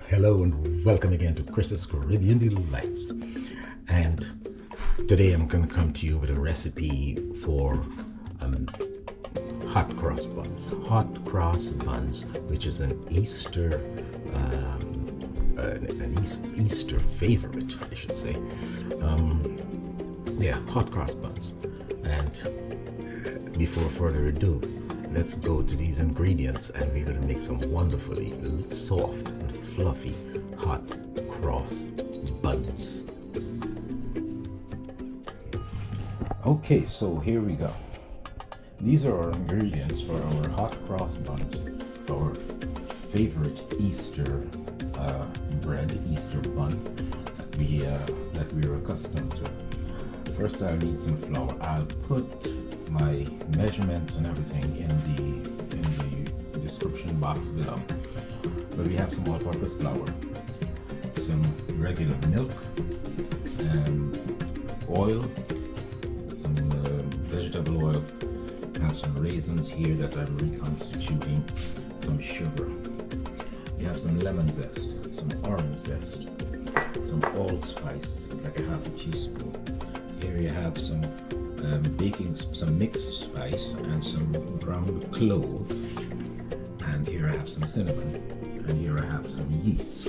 Hello and welcome again to Chris's Caribbean Delights. And today I'm going to come to you with a recipe for hot cross buns. Hot cross buns, which is an Easter Easter favorite, I should say. Hot cross buns. And before further ado, let's go to these ingredients and we're going to make some wonderfully soft and fluffy hot cross buns. Okay, so here we go. These are our ingredients for our hot cross buns, our favorite Easter bread, Easter bun that we're accustomed to. First, I'll need some flour. I'll put my measurements and everything in the description box below. But we have some all-purpose flour, some regular milk, oil, some vegetable oil, and some raisins here that I'm reconstituting, some sugar. We have some lemon zest, some orange zest, some allspice, like a half a teaspoon. Here you have some some mixed spice and some ground clove, and here I have some cinnamon, and here I have some yeast.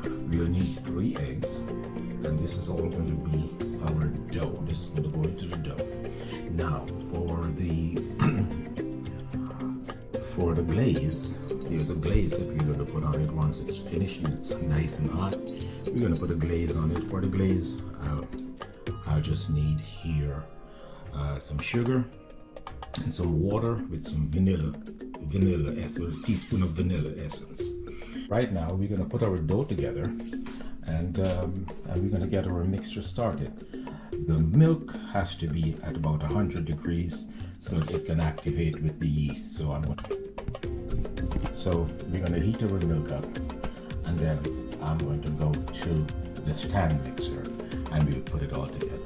We'll need 3 eggs, and this is all going to be our dough. This is going to go into the dough. Now for the glaze, there's a glaze that we're going to put on it once it's finished and it's nice and hot. We're going to put a glaze on it. For the glaze, I'll just need here some sugar and some water with some vanilla essence, a teaspoon of vanilla essence. Right now we're going to put our dough together and we're going to get our mixture started. The milk has to be at about 100 degrees so it can activate with the yeast. So we're going to heat our milk up, and then I'm going to go to the stand mixer and we'll put it all together.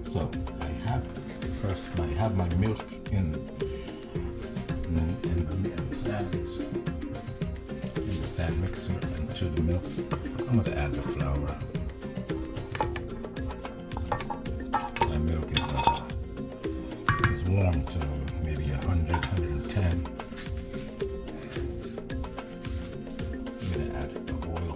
So I have my milk in the stand mixer, and to the milk I'm going to add the flour. My milk is warm to maybe 100, 110. I'm going to add the oil.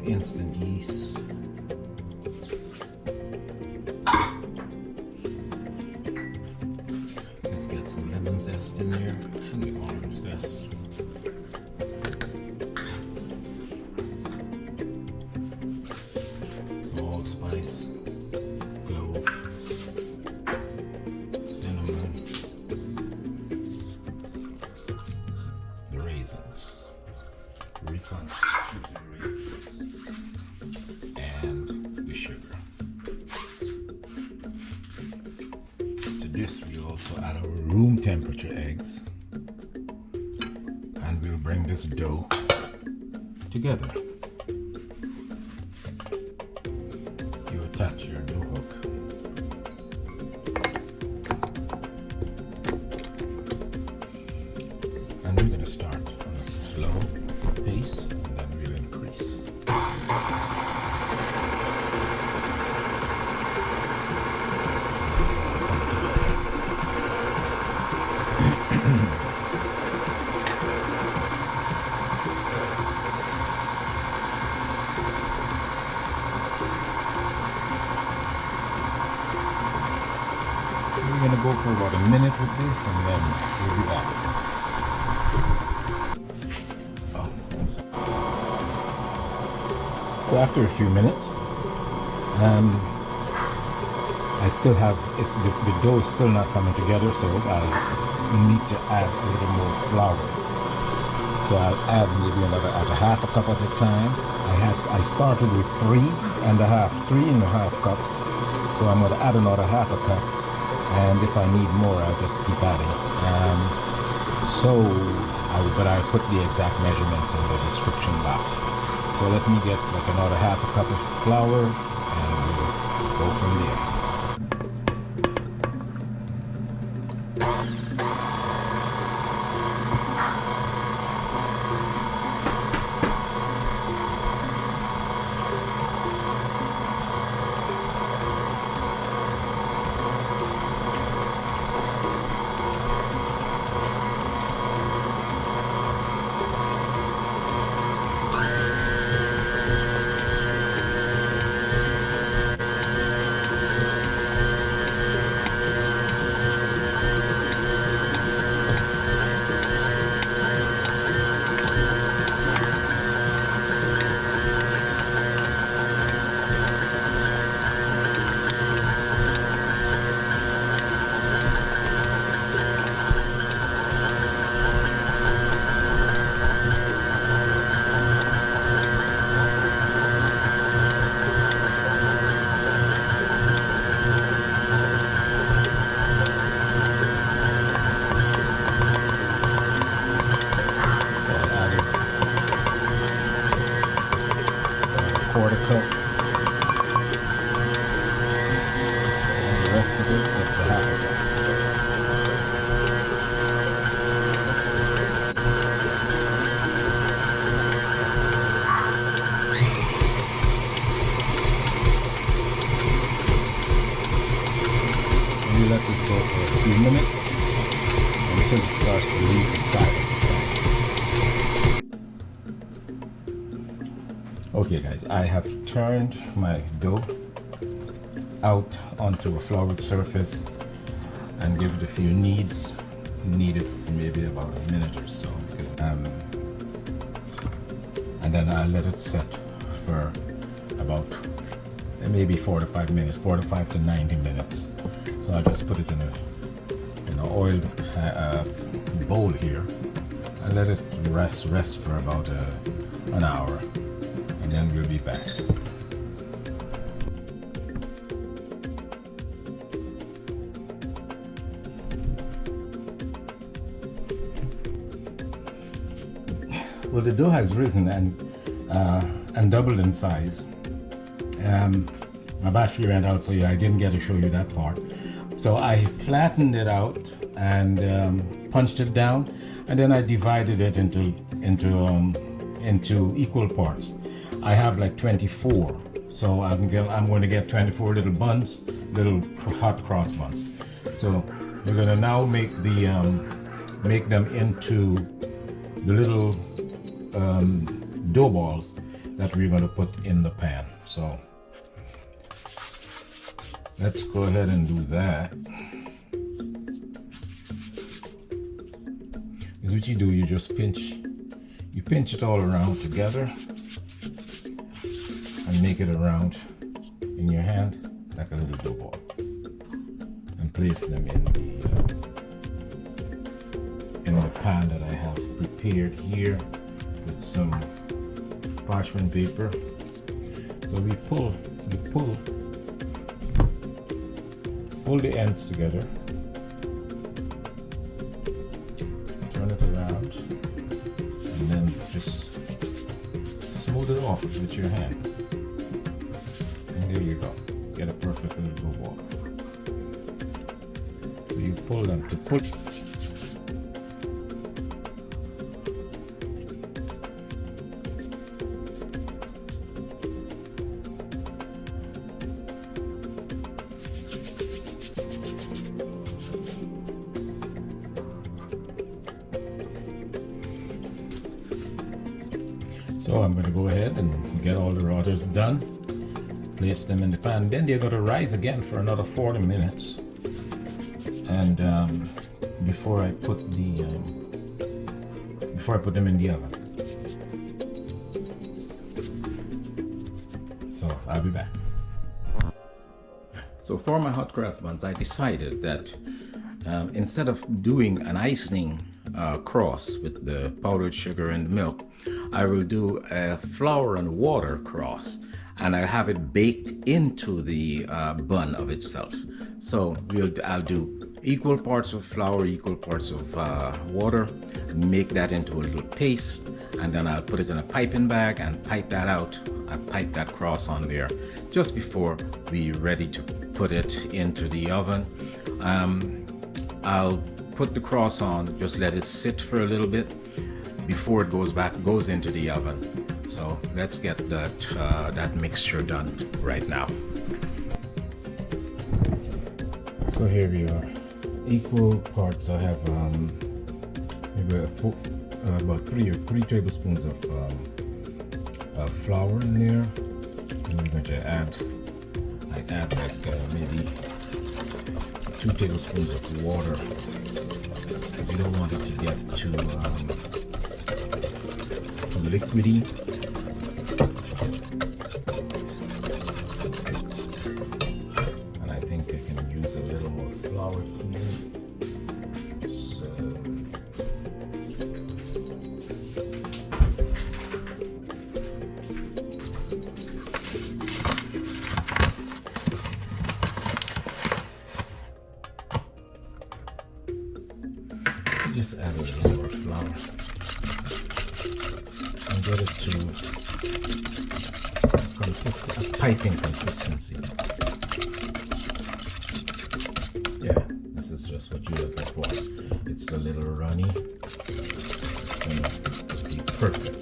Instant yeast. Let's get some lemon zest in there and the orange zest. Some allspice, clove, cinnamon, the raisins, reconstituted raisins, and the sugar. To this we'll also add our room temperature eggs, and we'll bring this dough together. You attach your dough hook. And we're going to start on a slow pace, and then we'll increase. We're going to go for about a minute with this, and then we'll be back. So after a few minutes, I still have the dough is still not coming together, so I'll need to add a little more flour. So I'll add maybe another half a cup at a time. I started with 3.5 cups, so I'm going to add another half a cup, and if I need more, I'll just keep adding. But I put the exact measurements in the description box. So let me get like another half a cup of flour, and we'll go from there. Quarter cup, and the rest of it, it's a half a cup. And you let this go for a few minutes until it starts to leave the side of the pan. Okay guys, I have turned my dough out onto a floured surface and give it a few kneads, knead it for maybe about a minute or so, because and then I let it set for about maybe 45 minutes, 45 to 90 minutes. So I just put it in an oiled bowl here and let it rest for about an hour. And then we'll be back. Well, the dough has risen and doubled in size. My battery ran out, so yeah, I didn't get to show you that part. So I flattened it out and punched it down, and then I divided it into equal parts. I have like 24, so I'm going to get 24 little buns, little hot cross buns. So we're going to now make them into the little dough balls that we're going to put in the pan. So let's go ahead and do that. Because what you do, you just pinch it all around together and make it around in your hand like a little dough ball, and place them in the pan that I have prepared here with some parchment paper. So we pull the ends together, turn it around, and then just smooth it off with your hand. There you go. Get a perfect little dough ball. So you pull them to push. So I'm going to go ahead and get all the rotters done. Place them in the pan. Then they're going to rise again for another 40 minutes. And before I put them in the oven. So I'll be back. So for my hot cross buns, I decided that instead of doing an icing cross with the powdered sugar and milk, I will do a flour and water cross, and I have it baked into the bun of itself. So I'll do equal parts of flour, equal parts of water, make that into a little paste, and then I'll put it in a piping bag and pipe that out I pipe that cross on there just before we're ready to put it into the oven. I'll put the cross on, just let it sit for a little bit before it goes into the oven. So let's get that mixture done right now. So here we are, equal parts. I have maybe about three tablespoons of flour in there, and we're going to add like maybe 2 tablespoons of water. You don't want it to get too liquidy. And I think I can use a little more flour here. So just add a little more flour and get it to a piping consistency. Yeah, this is just what you're looking for. It's a little runny. It's gonna be perfect.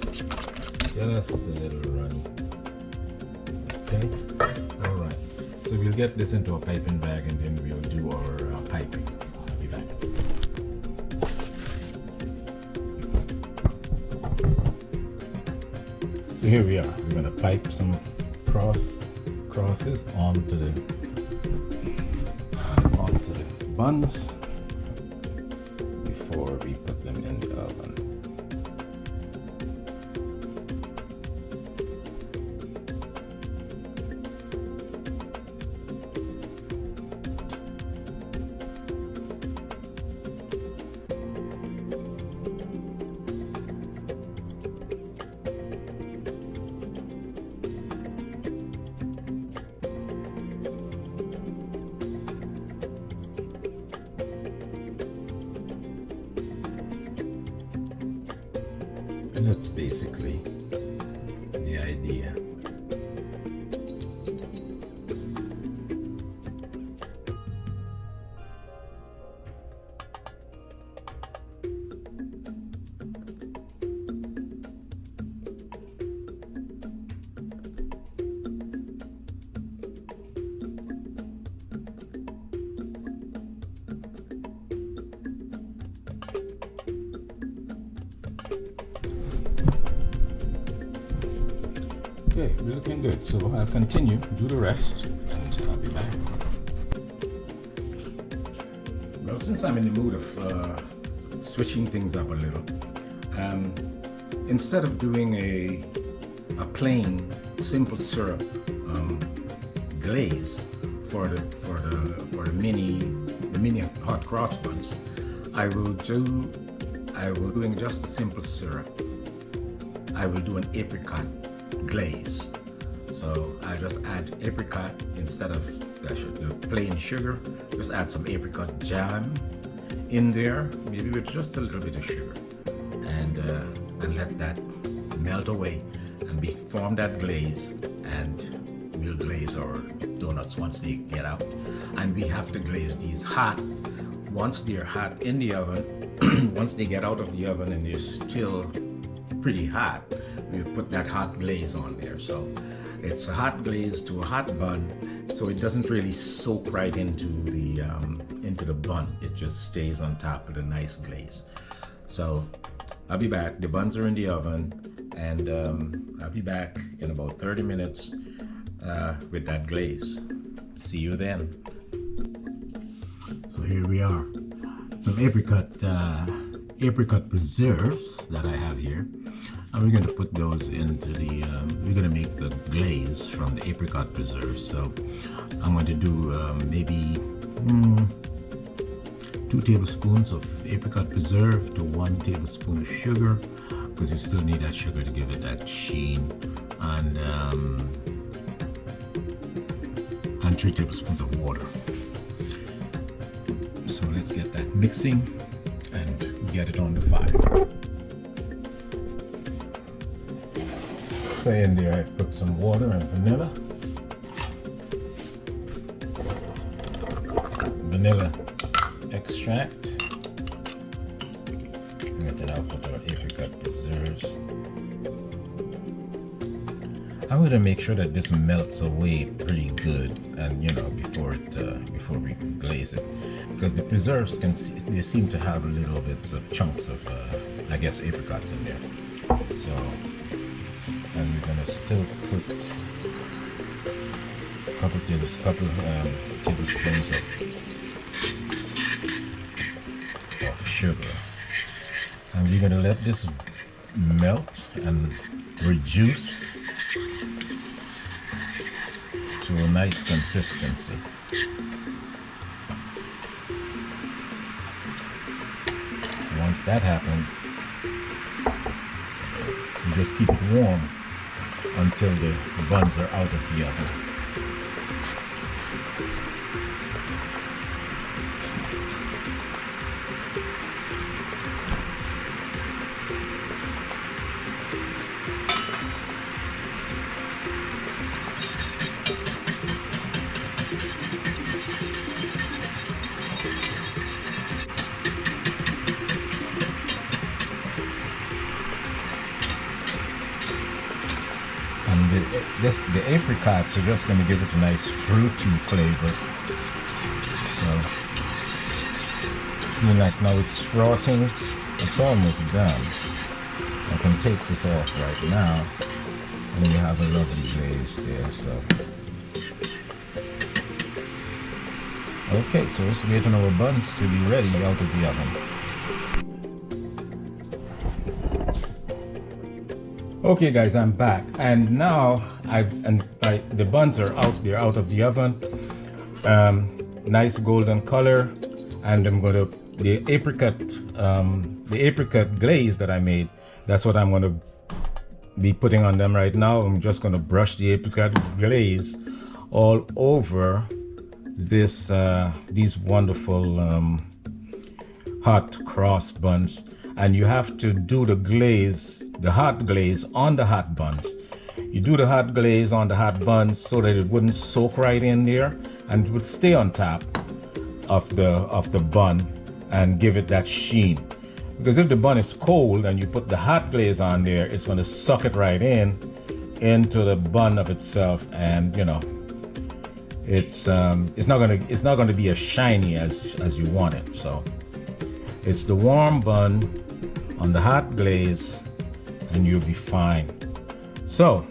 Just a little runny. Okay. All right. So we'll get this into a piping bag and then we'll do our piping. I'll be back. So here we are. We're going to pipe some crosses onto the buns before we put them in the oven. And that's basically the idea. Okay, we're looking good. So I'll continue, do the rest, and I'll be back. Well, since I'm in the mood of switching things up a little, instead of doing a plain simple syrup glaze for the mini hot cross buns, I will doing just a simple syrup. I will do an apricot glaze. So I just add apricot instead of the plain sugar. Just add some apricot jam in there, maybe with just a little bit of sugar, and let that melt away and form that glaze. And we'll glaze our donuts once they get out. And we have to glaze these hot. Once they're hot in the oven, once they get out of the oven and they're still pretty hot, we'll put that hot glaze on there. So it's a hot glaze to a hot bun, so it doesn't really soak right into the bun. It just stays on top of the nice glaze. So I'll be back. The buns are in the oven, and I'll be back in about 30 minutes with that glaze. See you then. So here we are. Some apricot preserves that I have here. And we're going to put those into we're going to make the glaze from the apricot preserves. So I'm going to do maybe 2 tablespoons of apricot preserve to 1 tablespoon of sugar, because you still need that sugar to give it that sheen, and 3 tablespoons of water. So let's get that mixing and get it on the fire. So in there I put some water and vanilla. Vanilla extract. And then I'll put our apricot preserves. I'm going to make sure that this melts away pretty good, and you know, before we glaze it, because the preserves they seem to have little bits of chunks of I guess apricots in there. So, and we're going to still put a couple tablespoons of sugar, and we're going to let this melt and reduce to a nice consistency. Once that happens, you just keep it warm until the buns are out of the oven. And the apricots are just going to give it a nice fruity flavor. So, see, like now it's frothing, it's almost done. I can take this off right now, and you have a lovely glaze there. So, okay, so let's wait on our buns to be ready out of the oven. Okay guys, I'm back, and now the buns are out. They're out of the oven. Nice golden color, and I'm gonna the apricot glaze that I made. That's what I'm gonna be putting on them right now. I'm just gonna brush the apricot glaze all over this these wonderful hot cross buns, and you have to do the glaze. The hot glaze on the hot buns. You do the hot glaze on the hot buns so that it wouldn't soak right in there, and it would stay on top of the bun and give it that sheen. Because if the bun is cold and you put the hot glaze on there, it's going to suck it right into the bun of itself, and you know, it's not going to be as shiny as you want it. So it's the warm bun on the hot glaze, and you'll be fine. So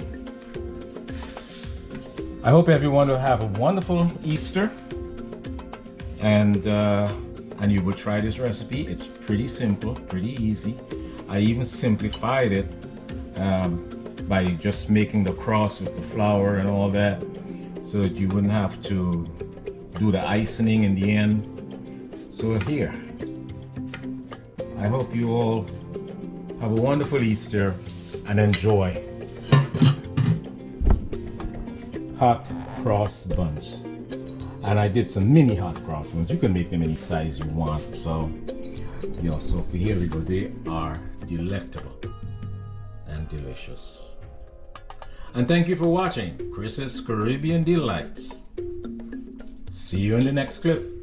I hope everyone will have a wonderful Easter, and you will try this recipe. It's pretty simple, pretty easy. I even simplified it by just making the cross with the flour and all that, so that you wouldn't have to do the icing in the end. So here, I hope you all have a wonderful Easter and enjoy hot cross buns. And I did some mini hot cross buns. You can make them any size you want. So, you know, so here we go. They are delectable and delicious. And thank you for watching Chris's Caribbean Delights. See you in the next clip.